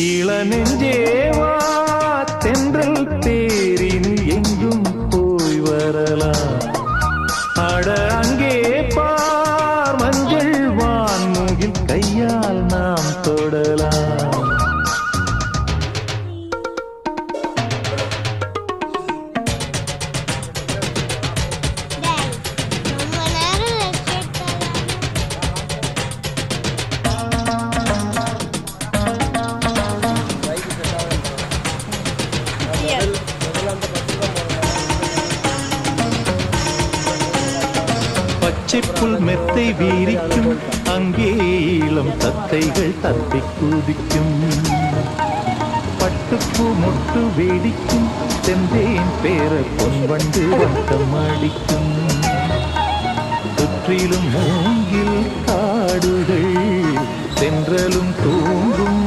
இளநெஞ்சேவா தென்றல் தேரினில் எங்கும் போய் வரலாம். அட அங்கே பார் மஞ்சள் வான்முகில் கையால் நாம் தொடலாம். பச்சைப்புல் மெத்தை வீரிக்கும் அங்கே இளம் தத்தைகள் தத்தை குதிக்கும். பட்டுப்பூ மொட்டு வேடிக்கும் செந்தேன் பேர பொன்வண்டு வட்டம் அடிக்கும். சுற்றிலும் மூங்கில் காடுகள் தென்றலும் தூங்கும்